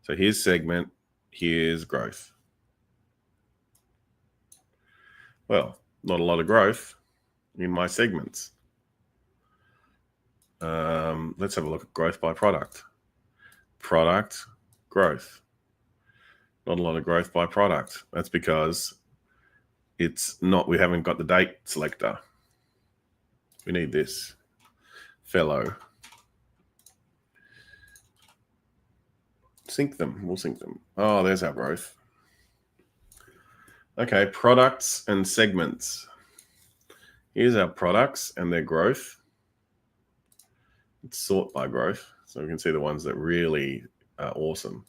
[SPEAKER 1] So here's segment, here's growth. Well, not a lot of growth in my segments. Let's have a look at growth by product. Product, growth. Not a lot of growth by product. That's because we haven't got the date selector. We need this fellow. Sync them. We'll sync them. Oh, there's our growth. Okay, products and segments. Here's our products and their growth. Let's sort by growth so we can see the ones that really are awesome.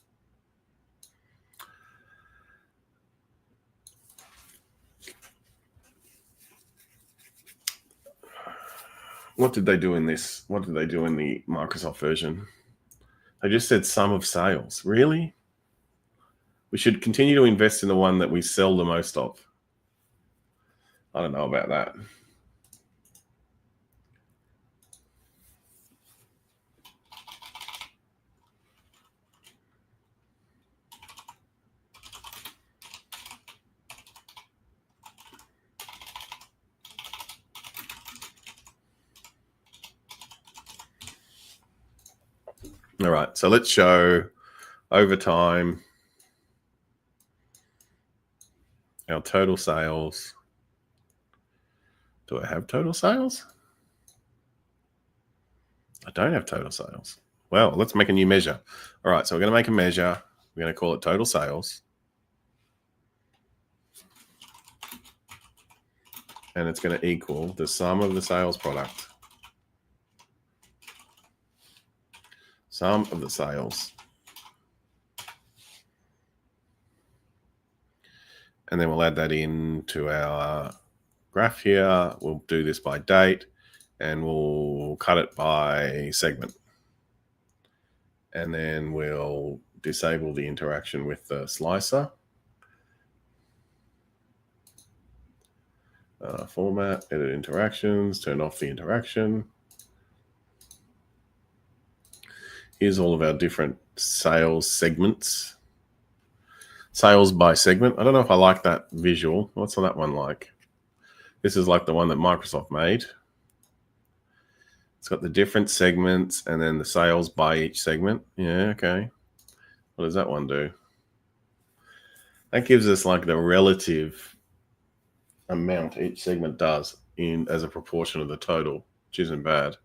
[SPEAKER 1] What did they do in this? What did they do in the Microsoft version? They just said sum of sales. Really? We should continue to invest in the one that we sell the most of. I don't know about that. All right, so let's show over time our total sales. Do I have total sales? I don't have total sales. Well, let's make a new measure. All right, so we're going to make a measure. We're going to call it total sales. And it's going to equal the sum of the sales product. Sum of the sales. And then we'll add that into our graph here. We'll do this by date and we'll cut it by segment. And then we'll disable the interaction with the slicer. Format, edit interactions, turn off the interaction. Here's all of our different sales segments. Sales by segment. I don't know if I like that visual. What's that one like? This is like the one that Microsoft made. It's got the different segments and then the sales by each segment. Yeah, okay. What does that one do? That gives us like the relative amount each segment does in as a proportion of the total, which isn't bad.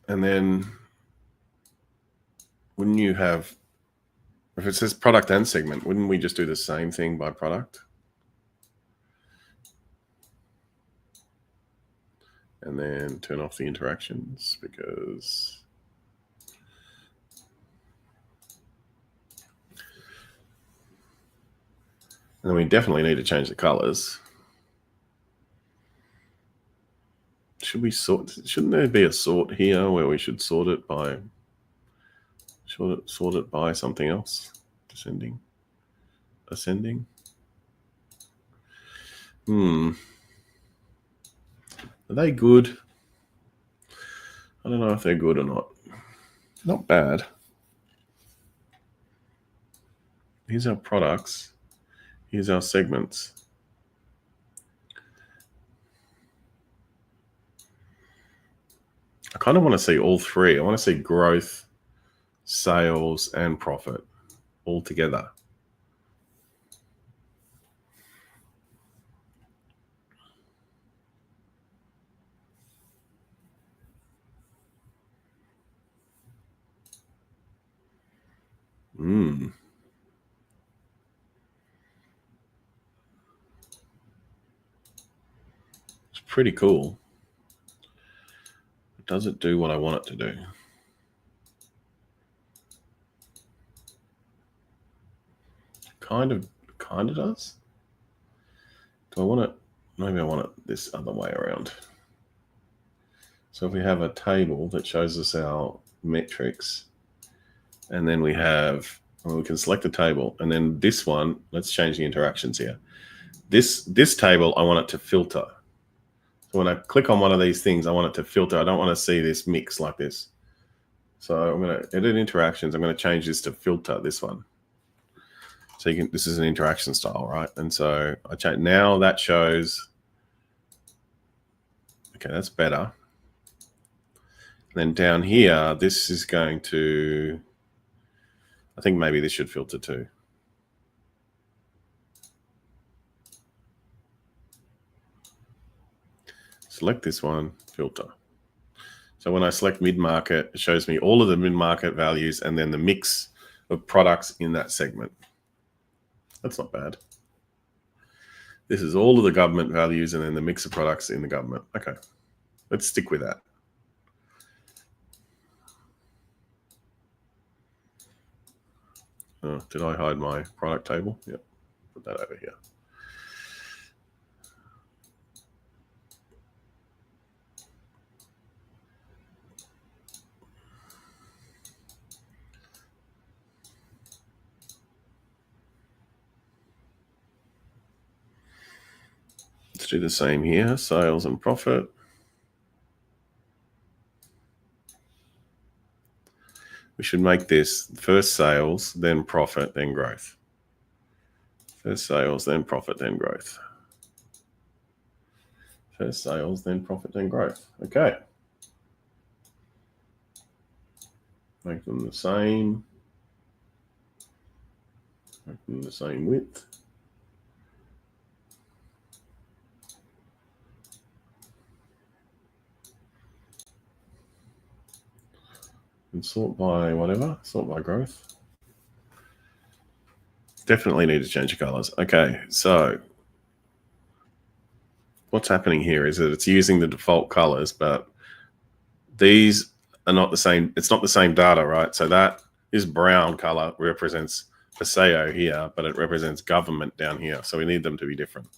[SPEAKER 1] And then wouldn't you have, if it says product and segment, wouldn't we just do the same thing by product? And then turn off the interactions because and then we definitely need to change the colors. Should we sort? Shouldn't there be a sort here where we should sort it by something else? Descending, ascending. Are they good? I don't know if they're good or not. Not bad. Here's our products. Here's our segments. I kind of want to see all three. I want to see growth, sales, and profit all together. It's pretty cool. Does it do what I want it to do? Kind of does. Do I want it? maybe I want it this other way around. So if we have a table that shows us our metrics, and then we can select the table, and then this one, let's change the interactions here. This table, I want it to filter. So when I click on one of these things, I want it to filter. I don't want to see this mix like this. So I'm going to edit interactions. I'm going to change this to filter, this one. So this is an interaction style, right? And so I change, now that shows, okay, that's better. And then down here, this is going to, I think maybe this should filter too. Select this one, filter. So when I select mid-market, it shows me all of the mid-market values and then the mix of products in that segment. That's not bad. This is all of the government values and then the mix of products in the government. Okay, let's stick with that. Oh, did I hide my product table? Yep, put that over here. Let's do the same here, sales and profit. We should make this first sales, then profit, then growth. First sales, then profit, then growth. First sales, then profit, then growth. Okay. Make them the same. Make them the same width. And sort by whatever, sort by growth. Definitely need to change the colors. Okay, so what's happening here is that it's using the default colors, but these are not the same. It's not the same data, right? So that is brown color represents Paseo here, but it represents government down here. So we need them to be different.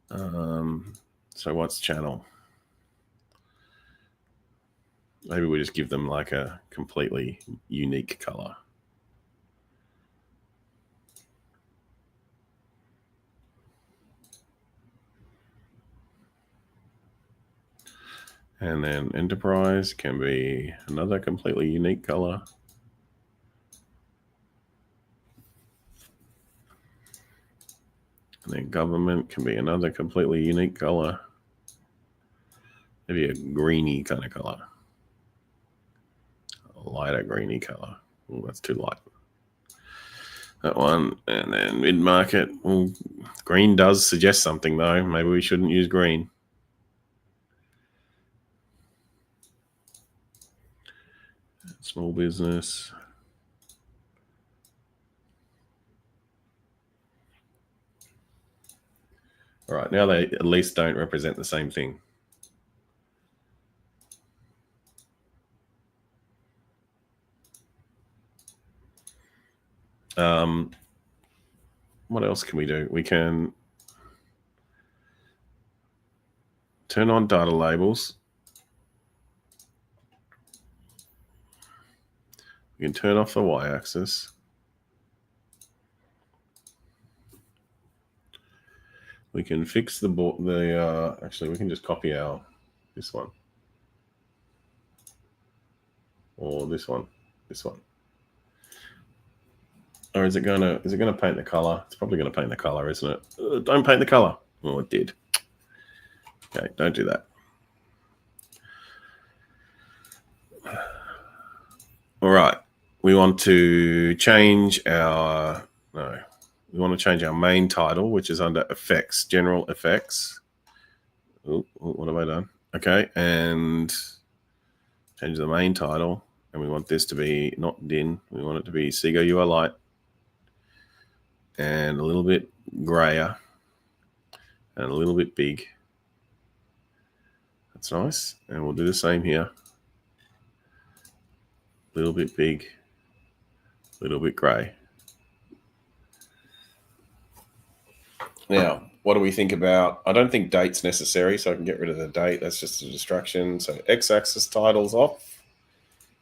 [SPEAKER 1] So what's channel? Maybe we just give them like a completely unique color. And then enterprise can be another completely unique color. And then government can be another completely unique color. Maybe a greeny kind of color. A lighter greeny color. Oh, that's too light. That one. And then mid-market. Well, green does suggest something though. Maybe we shouldn't use green. Small business. All right, now they at least don't represent the same thing. What else can we do? We can turn on data labels. We can turn off the y-axis. We can fix actually we can just copy this one. Or this one. Or is it gonna paint the color? It's probably gonna paint the color, isn't it? Don't paint the color. Oh, it did. Okay, don't do that. All right. We want to change our main title, which is under effects, general effects. Oh, what have I done? Okay, and change the main title. And we want this to be not DIN. We want it to be Seago UI Light. And a little bit grayer. And a little bit big. That's nice. And we'll do the same here. A little bit big. A little bit gray. Now, What do we think about? I don't think date's necessary, so I can get rid of the date. That's just a distraction. So x-axis titles off,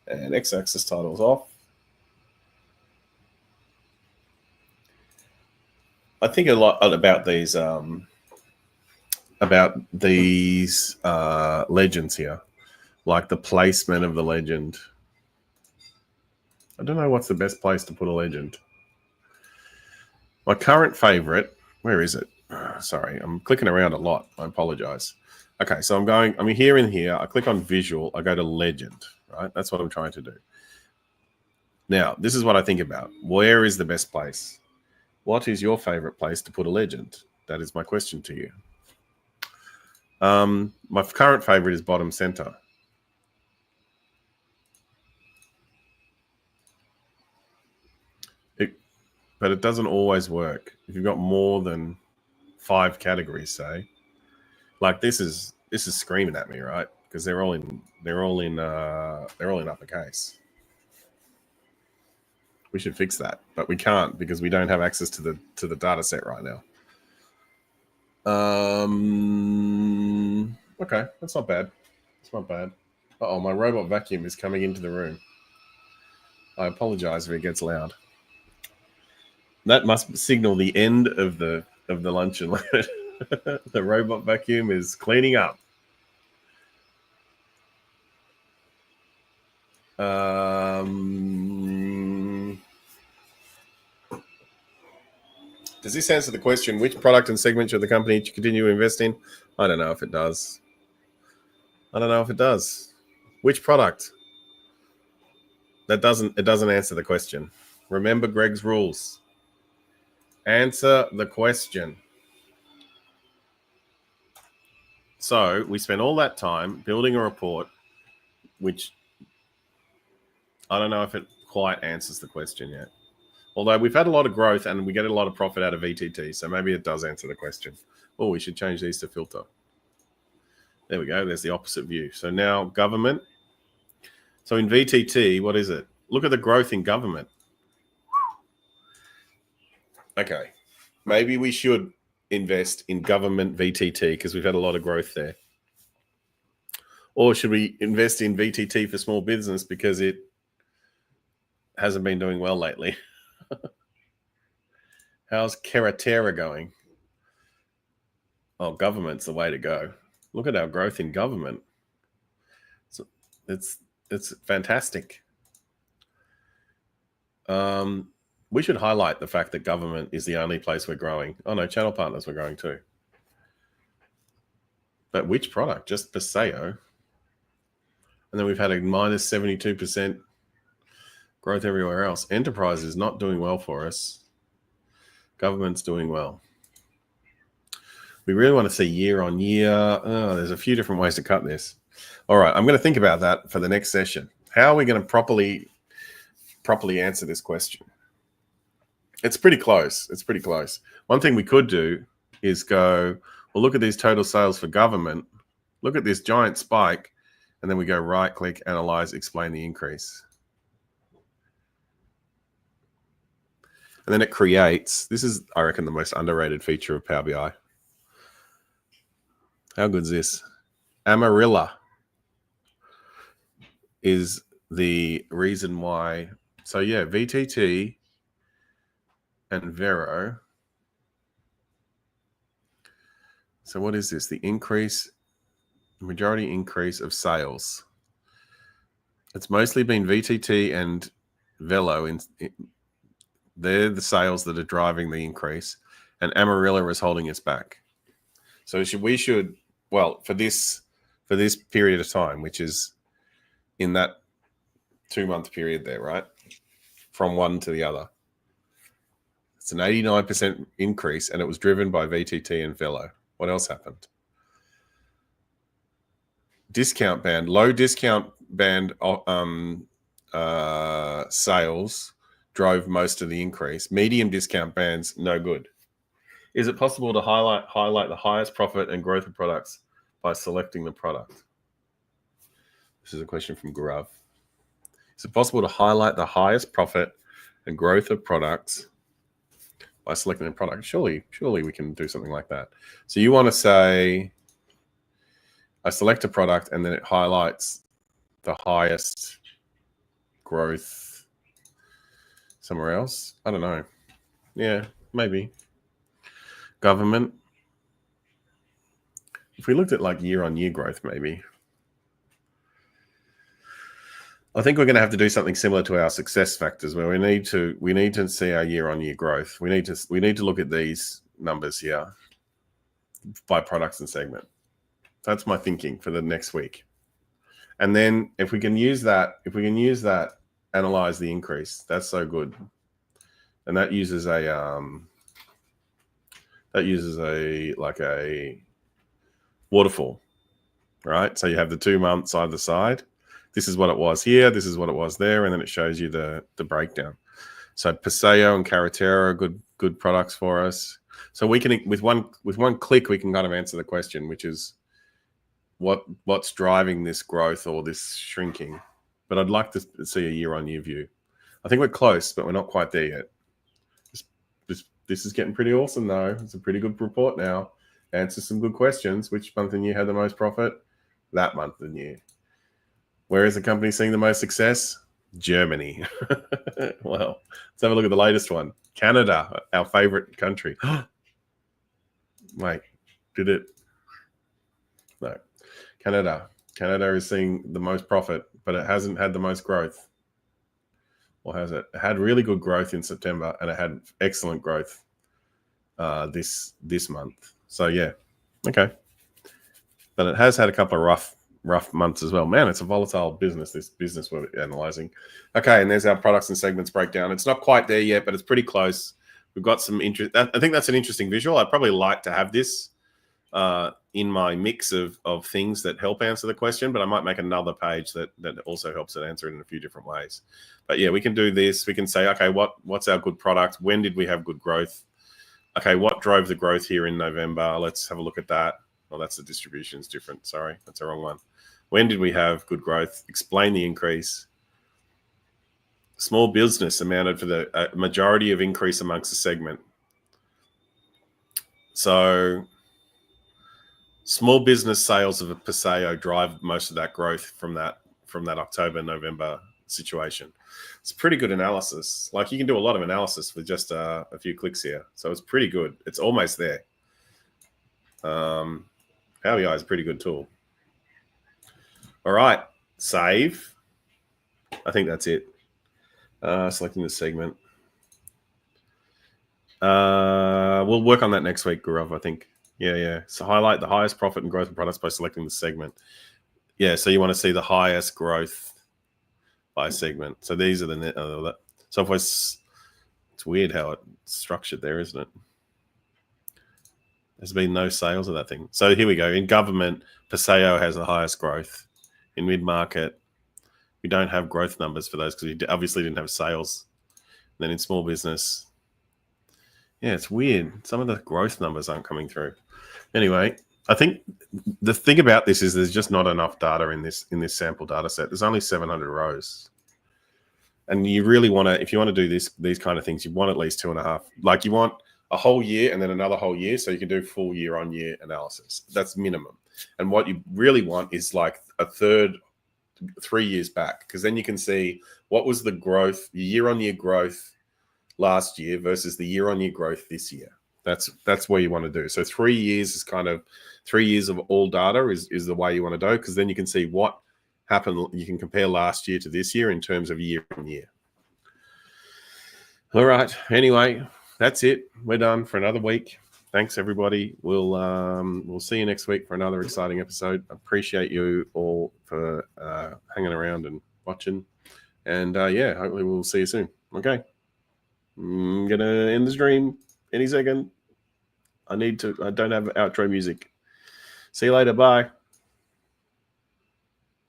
[SPEAKER 1] and x-axis titles off. I think a lot about these legends here, like the placement of the legend. I don't know what's the best place to put a legend. My current favorite, where is it? Sorry, I'm clicking around a lot. I apologize. Okay, so I'm here in here. I click on visual. I go to legend, right? That's what I'm trying to do. Now, this is what I think about. Where is the best place? What is your favorite place to put a legend? That is my question to you. My current favorite is bottom center. But it doesn't always work. If you've got more than 5 categories, say, like this is screaming at me, right? Because they're all in uppercase. We should fix that, but we can't because we don't have access to the data set right now. Okay, that's not bad. It's not bad. Uh-oh, my robot vacuum is coming into the room. I apologize if it gets loud. That must signal the end of the lunch and learn. The robot vacuum is cleaning up. Does this answer the question? Which product and segment should the company continue to invest in? I don't know if it does. Which product? It doesn't answer the question. Remember Greg's rules. Answer the question. So we spent all that time building a report, which I don't know if it quite answers the question yet. Although we've had a lot of growth and we get a lot of profit out of VTT, so maybe it does answer the question. Oh, we should change these to filter. There we go. There's the opposite view. So now government. So in VTT, what is it? Look at the growth in government. Okay. Maybe we should invest in government VTT because we've had a lot of growth there. Or should we invest in VTT for small business because it hasn't been doing well lately? How's Keratera going? Oh, government's the way to go. Look at our growth in government. So it's fantastic. We should highlight the fact that government is the only place we're growing. Oh no, channel partners we're growing too. But which product? Just Paseo. And then we've had a minus 72% growth everywhere else. Enterprise is not doing well for us. Government's doing well. We really want to see year on year. Oh, there's a few different ways to cut this. All right, I'm going to think about that for the next session. How are we going to properly answer this question? It's pretty close. One thing we could do is go, well, look at these total sales for government. Look at this giant spike. And then we go right click, analyze, explain the increase. And then it creates, this is, I reckon, the most underrated feature of Power BI. How good is this? Amarilla is the reason why. So yeah, VTT and Vero. So what is this? The majority increase of sales. It's mostly been VTT and Velo. They're the sales that are driving the increase, and Amarilla is holding us back. So we should, well, for this period of time, which is in that 2-month period there, right? From one to the other. It's an 89% increase, and it was driven by VTT and Velo. What else happened? Discount band, low discount band sales drove most of the increase. Medium discount bands, no good. Is it possible to highlight the highest profit and growth of products by selecting the product? This is a question from Gurav. Is it possible to highlight the highest profit and growth of products by selecting a product. Surely we can do something like that. So you want to say, I select a product and then it highlights the highest growth somewhere else. I don't know. Yeah, maybe. Government. If we looked at like year-on-year growth, maybe. I think we're going to have to do something similar to our success factors, where we need to see our year-on-year growth. We need to look at these numbers here by products and segment. That's my thinking for the next week. And then if we can use that, analyze the increase. That's so good. And that uses a like a waterfall, right? So you have the 2 months either side. This is what it was here. This is what it was there, and then it shows you the breakdown. So Paseo and Carretera are good products for us. So we can with one click we can kind of answer the question, which is what's driving this growth or this shrinking. But I'd like to see a year-on-year view. I think we're close, but we're not quite there yet. This is getting pretty awesome, though. It's a pretty good report now. Answer some good questions. Which month and year had the most profit? That month and year. Where is the company seeing the most success? Germany. Well, let's have a look at the latest one. Canada, our favorite country. Wait, did it? No. Canada. Canada is seeing the most profit, but it hasn't had the most growth. Or has it? It had really good growth in September, and it had excellent growth this month. So yeah, okay. But it has had a couple of rough months as well. Man, it's a volatile business, this business we're analyzing. Okay, and there's our products and segments breakdown. It's not quite there yet, but it's pretty close. We've got some interest. I think that's an interesting visual. I'd probably like to have this in my mix of things that help answer the question, but I might make another page that also helps it answer it in a few different ways. But yeah, we can do this. We can say, okay, what's our good product? When did we have good growth? Okay, what drove the growth here in November? Let's have a look at that. Well, that's the distribution's different. Sorry, that's the wrong one. When did we have good growth? Explain the increase. Small business amounted for the majority of increase amongst the segment. So small business sales of a Paseo drive most of that growth from that October, November situation. It's pretty good analysis. Like, you can do a lot of analysis with just a few clicks here. So it's pretty good. It's almost there. Power BI is a pretty good tool. All right, save. I think that's it. Selecting the segment. We'll work on that next week, Gaurav, I think. Yeah. So highlight the highest profit and growth of products by selecting the segment. Yeah, so you want to see the highest growth by segment. So these are the so if it's weird how it's structured there, isn't it? There's been no sales of that thing. So here we go. In government, Paseo has the highest growth. In mid-market, we don't have growth numbers for those because we obviously didn't have sales. And then in small business, yeah, it's weird. Some of the growth numbers aren't coming through. Anyway, I think the thing about this is there's just not enough data in this sample data set. There's only 700 rows. And you really want to, if you want to do these kind of things, you want at least 2.5. Like, you want a whole year and then another whole year, so you can do full year-on-year analysis. That's minimum. And what you really want is like a third, 3 years back, because then you can see what was the growth, the year-on-year growth last year versus the year-on-year growth this year. That's where you want to do. So 3 years is kind of 3 years of all data is the way you want to do, because then you can see what happened. You can compare last year to this year in terms of year-on-year. All right. Anyway, that's it. We're done for another week. Thanks, everybody. We'll see you next week for another exciting episode. I appreciate you all for hanging around and watching. And yeah, hopefully we'll see you soon. Okay. I'm going to end the stream any second. I don't have outro music. See you later. Bye.